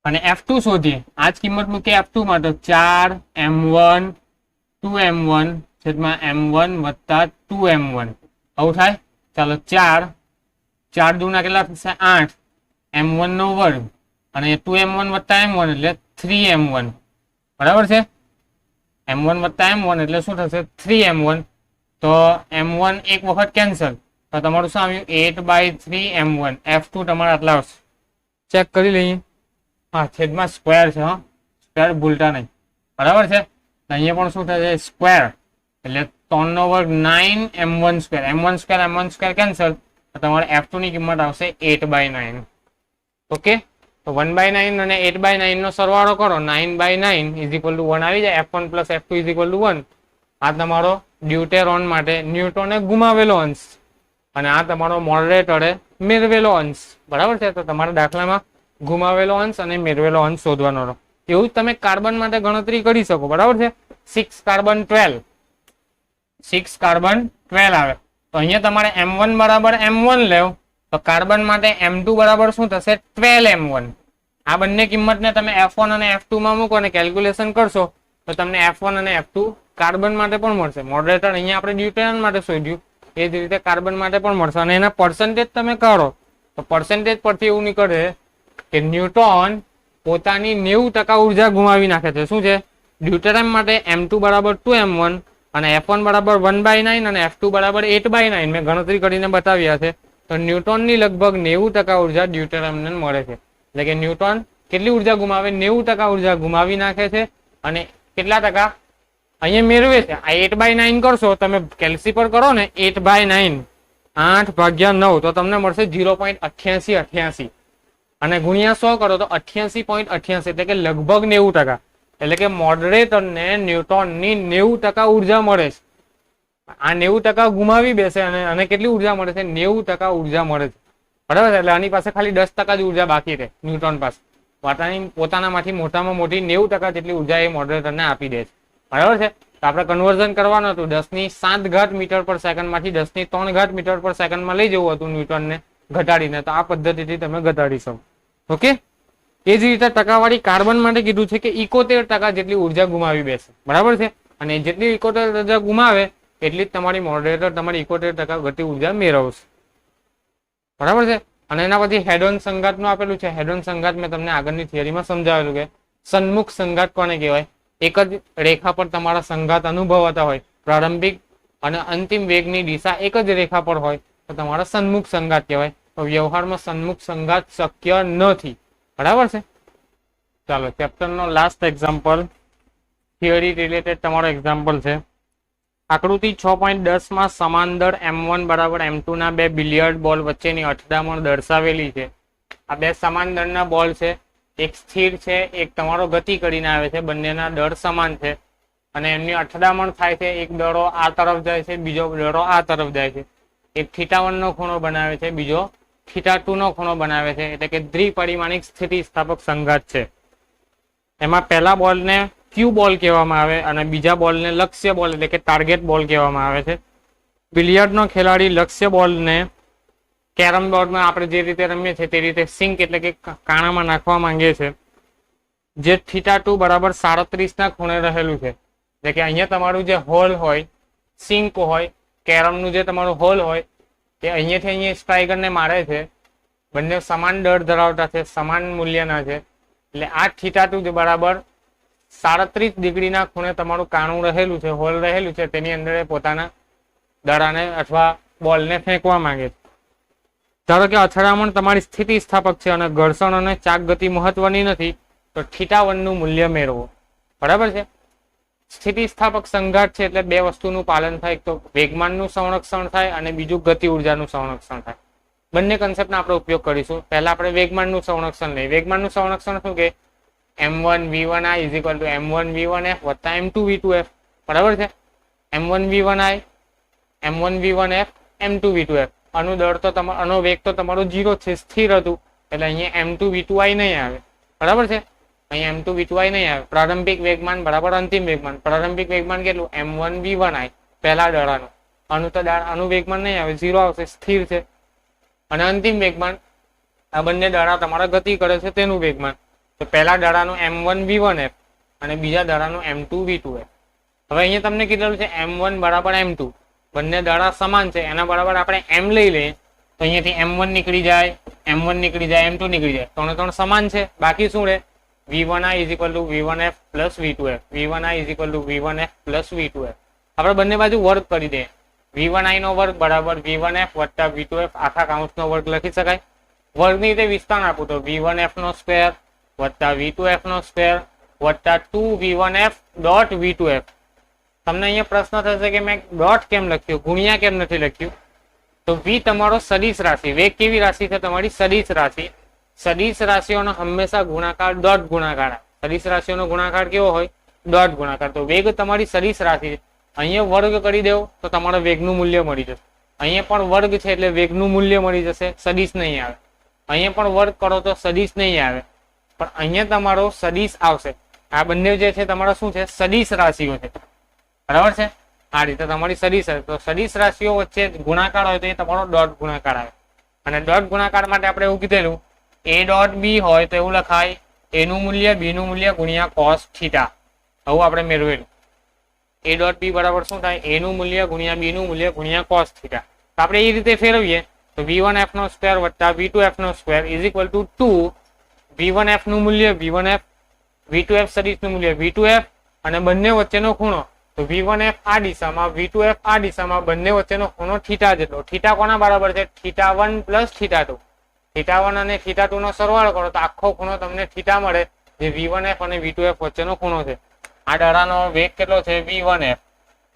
અને F2 શોધીએ. આ જ કિંમત મૂકીએ F2 માટે 4m1 2m1 છેદમાં m1 વત્તા 2m1. આવું થાય. ચાલો 4 દુના કેટલા થશે 8, m1 નો વર્ગ અને 2m1 વત્તા m1 એટલે 3m1, બરાબર છે? m1 વત્તા m1 એટલે શું થશે 3m1. તો m1 એક વખત કેન્સલ તો તમારું શું આવ્યું 8/3m1. F2 તમારા આટલા આવશે. ચેક કરી લઈએ. હા, છેદમાં સ્ક્વેર છે, હા, સ્ક્વેર ભૂલતા નહીં, બરાબર છે? અહીંયા પણ શું થશે સ્ક્વેર એટલે 3 નો વર્ગ 9m1 square, m1 square cancel તો તમારે F2 ની કિંમત આવશે 8/9. ઓકે, તો 1/9 અને 8/9 નો સરવાળો કરો, 9/9 = 1 આવી જાય. F1 plus F2 = 1. આ તમારો ડ્યુટેરોન માટે ન્યૂટને ગુમાવેલો અંશ અને આ તમારો મોડરેટરે મેળવેલો અંશ, બરાબર છે? તો તમારા દાખલામાં ગુમાવેલો અંશ અને મેળવેલો અંશ શોધવાનો રહો. એવું જ તમે કાર્બન માટે ગણતરી કરી શકો, બરાબર છે? 6 કાર્બન 12 આવે તો અહીંયા તમારે m1 બરાબર m1 લેવ તો કાર્બન માટે m2 બરાબર શું થશે 12m1. આ બંને કિંમતને તમે F1 અને F2 માં મૂકો અને કેલ્ક્યુલેશન કરશો તો તમને F1 અને F2 કાર્બન માટે પણ મળશે. મોડરેટર અહીંયા આપણે ડ્યુટેરોન માટે શોધ્યું, એ જ રીતે કાર્બન માટે પણ મળશે. અને એના પર્સન્ટેજ તમે કરો તો પર્સન્ટેજ પરથી એવું નીકળે કે ન્યૂટન પોતાની 90% ઉર્જા ગુમાવી નાખે છે. શું છે? ડ્યુટેરોન માટે m2 બરાબર 2m1 અને F1 બરાબર 1/9 અને F2 બરાબર 8/9 મેં ગણતરી કરીને બતાવ્યા છે. તો ન્યૂટનની લગભગ 90% ઉર્જા ડ્યુટેરોનને મળે છે. એટલે કે ન્યૂટન કેટલી ઉર્જા ગુમાવે? 90% ઉર્જા ગુમાવી નાખે છે. અને કેટલા ટકા અહીંયા મેળવે છે? આ 8/9 કરશો તમે, કેલ્સી પર કરો ને 8/9, 8/9 તો તમને મળશે 0.8888. અને ગુણ્યા 100 કરો તો 88.88 એટલે કે લગભગ 90%. એટલે કે મોડરેટરને ન્યુટ્રોનની 90% ઉર્જા મળે છે. આ 90% ગુમાવી બેસે અને કેટલી ઉર્જા મળે છે? 90% ઉર્જા મળે છે. બરાબર. એટલે આની પાસે ખાલી 10% જ ઉર્જા બાકી રહે ન્યુટ્રોન પાસે. પોતાનામાંથી મોટામાં મોટી 90% જેટલી ઉર્જા એ મોડરેટરને આપી દે છે. બરાબર છે. તો આપણે કન્વર્ઝન કરવાનું હતું 10⁷ મીટર પર સેકન્ડમાંથી 10�3 મીટર પર સેકન્ડમાં લઈ જવું હતું ન્યુટનને ઘટાડીને. તો આ પદ્ધતિથી તમે ઘટાડી શકો. ઓકે. એ જ રીતે ટકાવારી કાર્બન માટે કીધું છે કે 71% જેટલી ઉર્જા ગુમાવી બેસે. બરાબર છે. અને જેટલી 71% ઉર્જા ગુમાવે એટલી જ તમારી મોડરેટર તમારી 71% ગતિ ઉર્જા મેળવશે. બરાબર છે. અને એના પછી હેડોન સંઘાતનું આપેલું છે. હેડોન સંઘાત મેં તમને આગળની થિયરીમાં સમજાવેલું કે સન્મુખ સંઘાત કોને કહેવાય? એક જ રેખા પર તમારા સંઘાત અનુભવાતા હોય, પ્રારંભિક અને અંતિમ વેગની દિશા એક જ રેખા પર હોય તો તમારા સન્મુખ સંઘાત કહેવાય. તો વ્યવહારમાં સન્મુખ સંઘાત શક્ય નથી. બરાબર છે. ચાલો ચેપ્ટરનો લાસ્ટ એક્ઝામ્પલ થિયરી રિલેટેડ તમારો એક્ઝામ્પલ છે. આકૃતિ 6.10 માં સમાંતર M1 બરાબર M2 ના બે બિલિયર્ડ બોલ વચ્ચેની અથડામણ દર્શાવેલી છે. આ બે સમાંતરના બોલ છે. એક સ્થિર છે, એક તમારો ગતિ કરીને આવે છે. બંનેના દળ સમાન છે અને એમની અથડામણ થાય છે. એક દડો આ તરફ જાય છે, બીજો દડો આ તરફ જાય છે. એક θ1 નો ખૂણો બનાવે છે, બીજો θ2 નો ખૂણો બનાવે છે. એટલે કે દ્વિપરિમાણિક સ્થિતિસ્થાપક સંઘાત છે. એમાં પહેલા બોલને ક્યુ બોલ કહેવામાં આવે અને બીજા બોલને લક્ષ્ય બોલ એટલે કે ટાર્ગેટ બોલ કહેવામાં આવે છે. બિલિયર્ડનો ખેલાડી લક્ષ્ય બોલને કેરમ બોર્ડમાં આપણે જે રીતે રમીએ છીએ તે રીતે સિંક એટલે કે કાણામાં નાખવા માંગે છે, જે θ2 બરાબર 37 ખૂણે રહેલું છે. એટલે કે અહીંયા તમારું જે હોલ હોય, સિંક હોય, કેરમનું જે તમારું હોલ હોય તે અહીંયાથી અહીંયા સ્ટ્રાઇકરને મારે છે. બંને સમાન દળ ધરાવતા છે, સમાન મૂલ્યના છે. એટલે આ θ2 બરાબર 37 ડિગ્રીના ખૂણે તમારું કાણું રહેલું છે, હોલ રહેલું છે. તેની અંદર પોતાના દડાને અથવા બોલને ફેંકવા માંગે છે. ધારો કે અથડામણ તમારી સ્થિતિસ્થાપક છે અને ઘર્ષણ અને ચાક ગતિ મહત્વની નથી તો θ1 નું મૂલ્ય મેળવો. બરાબર છે. સ્થિતિસ્થાપક સંઘાત છે એટલે બે વસ્તુનું પાલન થાય. એક તો વેગમાનનું સંરક્ષણ થાય અને બીજું ગતિ ઉર્જાનું સંરક્ષણ થાય. બંને કન્સેપ્ટનો આપણે ઉપયોગ કરીશું. પહેલા આપણે વેગમાનનું સંરક્ષણ લઈએ. વેગમાનનું સંરક્ષણ શું કે m1 v1i = m1 v1f + m2 v2f. બરાબર છે. m1 v1i, m1 v1f, m2 v2f. આનો દળ તો આનો વેગ તો તમારો 0 છે, સ્થિર હતું. એટલે અહીંયા m2 v2i નહીં આવે. બરાબર છે. અહીંયા m2 v2i નહીં આવે. પ્રારંભિક વેગમાન બરાબર અંતિમ વેગમાન. પ્રારંભિક વેગમાન કેટલું? m1 v1i પહેલા દડાનું. આનું વેગમાન નહીં આવે, 0 આવશે, સ્થિર છે. અને અંતિમ વેગમાન આ બંને દડા તમારા ગતિ કરે છે તેનું વેગમાન. તો પહેલા દડાનું m1 v1f અને બીજા દડાનું m2 v2f. હવે અહીંયા તમને કીધેલું છે m1 બરાબર m2. બંને દડા સમાન છે, એના બરાબર આપણે m લઈ લઈએ તો અહીંયાથી m1 નીકળી જાય, m1 નીકળી જાય, m2 નીકળી જાય. ત્રણ સમાન છે. બાકી શું રહે? v1i = v1f + v2f. v1i = v1f + v2f. આપણે બંને બાજુ વર્ગ કરી દઈએ. v1i નો વર્ગ બરાબર v1f + v2f આખા કાઉન્સનો વર્ગ લખી શકાય. વર્ગની રીતે વિસ્તાર આપું તો v1f નો સ્ક્વેર + v2f નો સ્ક્વેર + 2v1f ડોટ v2f. તમને અહીંયા પ્રશ્ન થશે કે મેં ડોટ કેમ લખ્યું, ગુણ્યા કેમ નથી લખ્યું? તો v તમારો સદિશ રાશિ. વેગ કેવી રાશિ છે? તમારી સદિશ રાશિ. સદિશ રાશિઓનો હંમેશા ગુણાકાર ડોટ ગુણાકાર. સદિશ રાશિઓનો ગુણાકાર કેવો હોય? ડોટ ગુણાકાર. તો વેગ તમારી સદિશ રાશિ છે. અહીંયા વર્ગ કરી દેવો તો તમારા વેગનું મૂલ્ય મળી જશે. અહીંયા પણ વર્ગ છે એટલે વેગનું મૂલ્ય મળી જશે, સદિશ નહીં આવે. અહીંયા પણ વર્ગ કરો તો સદિશ નહીં આવે, પણ અહીંયા તમારો સદિશ આવશે. આ બંને જે છે તમારા શું છે? સદિશ રાશિઓ છે. બરાબર છે. આ રીતે તમારી સદિશ. તો સદિશ રાશિઓ વચ્ચે ગુણાકાર હોય તો એ તમારો ડોટ ગુણાકાર આવે. અને ડોટ ગુણાકાર માટે આપણે એવું કીધેલું a ડોટ b હોય તો એવું લખાય a નું મૂલ્ય b નું મૂલ્ય ગુણ્યા cos θ. આવું આપણે મેળવેલું. a ડોટ b બરાબર શું થાય? a નું મૂલ્ય ગુણ્યા b નું મૂલ્ય ગુણ્યા cos θ. તો આપણે એ રીતે ફેરવીએ તો v1f નો સ્ક્વેર + v2f નો સ્ક્વેર = 2 v1f નું મૂલ્ય v1f, v2f સદિશનું મૂલ્ય v2f અને બંને વચ્ચેનો ખૂણો તો v1f આ દિશામાં, v2f આ દિશામાં. બંને વચ્ચેનો ખૂણો θ જેટલો. θ કોના બરાબર છે? θ1 + θ2. θ1 અને θ2 નો સરવાળો કરો તો આખો ખૂણો તમને θ મળે, જે v1f અને v2f વચ્ચેનો ખૂણો છે. આ દડાનો વેગ કેટલો છે? v1f.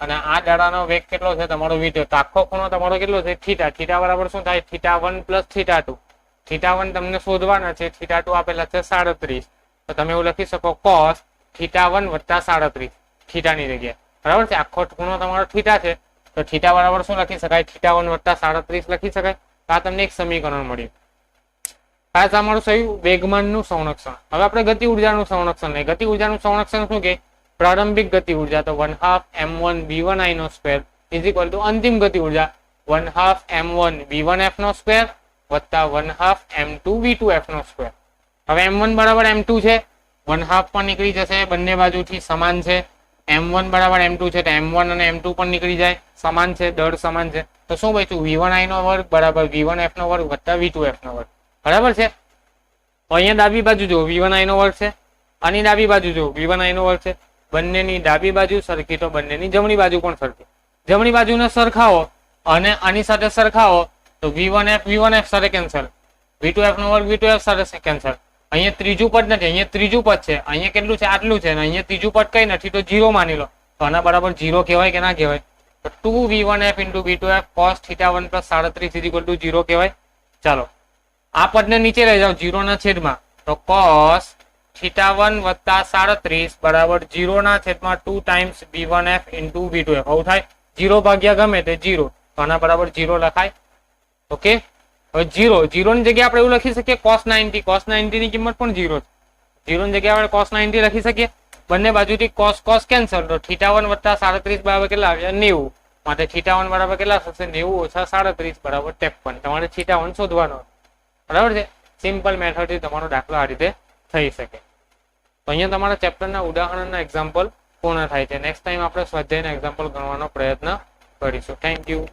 અને આ દડાનો વેગ કેટલો છે? તમારો v2f. તો આખો ખૂણો તમારો કેટલો છે? θ. θ બરાબર શું થાય? θ1 + θ2. θ1 તમને શોધવાના છે, θ2 આપેલા છે 37, તો તમે એવું લખી શકો cos θ1 વત્તા 37 થીટાની જગ્યાએ, બરાબર છે. આખો ખૂણો તમારો થીટા છે, તો થીટા બરાબર શું લખી શકાય, θ1 વત્તા 37 લખી શકાય. આ તમને એક સમીકરણ મળ્યું. આ તમારું થયું વેગમાનનું સંરક્ષણ. હવે આપણે ગતિ ઉર્જાનું સંરક્ષણ લઈએ. ગતિ ઉર્જાનું સંરક્ષણ શું કે પ્રારંભિક ગતિ ઉર્જા તો 1/2 m1 v1i નો સ્ક્વેર ઇઝ ઇક્વલ ટુ અંતિમ ગતિ ઉર્જા 1/2 m1 v1f નો સ્ક્વેર વત્તા 1/2 m2 v2f નો સ્ક્વેર. હવે m1 બરાબર m2 છે, 1/2 પણ નીકળી જશે, બંને બાજુથી સમાન છે. m1 બરાબર m2 છે, તો m1 અને m2 પણ નીકળી જાય, સમાન છે, દળ સમાન છે. તો શું બચ્યું, v1i નો વર્ગ બરાબર v1f નો વર્ગ વત્તા v2f નો વર્ગ, બરાબર છે. અહીંયા ડાબી બાજુ જો v1i નો વર્ગ છે, આની ડાબી બાજુ જો v1i નો વર્ગ છે. બંનેની ડાબી બાજુ સરખી તો બંનેની જમણી બાજુ પણ સરખી. જમણી બાજુને સરખાવો અને આની સાથે સરખાવો તો v1f સાથે કેન્સલ, v2f નો વર્ગ v2f સાથે કેન્સલ. અહીંયા ત્રીજું પદ નથી, અહીંયા ત્રીજું પદ છે, અહીંયા કેટલું છે, આટલું છે, અને અહીંયા ત્રીજું પદ કઈ નથી, તો 0 માની લો. તો આના બરાબર 0 કહેવાય કે ના કહેવાય, તો 2v1f into v2f cos θ1 plus 37 is equal to 0 કહેવાય. ચાલો આ પદને નીચે લઈ જાઓ 0 ના છેદમાં, તો cos θ1 વત્તા 37 બરાબર 0 ના છેદમાં 2 times v1f into v2f. આવું થાય, 0 ભાગ્યા ગમે તે 0, તો આના બરાબર 0 લખાય. ઓકે, હવે 0 ની જગ્યાએ આપણે એવું લખી શકીએ cos 90 ની કિંમત પણ 0 છે. 0 ની જગ્યાએ આપણે cos 90 લખી શકીએ. બંને બાજુથી cos કેન્સલ, તો θ1 વત્તા 37 બરાબર કેટલા આવ્યા, 90. માટે θ1 બરાબર કેટલા થશે, 90 ઓછા 37 બરાબર 53. તમારે θ1 શોધવાનો, બરાબર છે. સિમ્પલ મેથડથી તમારો દાખલો આ રીતે થઈ શકે. તો અહીંયા તમારા ચેપ્ટરના ઉદાહરણના એક્ઝામ્પલ પૂર્ણ થાય છે. નેક્સ્ટ ટાઈમ આપણે સ્વાધ્યાયના એક્ઝામ્પલ ગણવાનો પ્રયત્ન કરીશું. Thank you.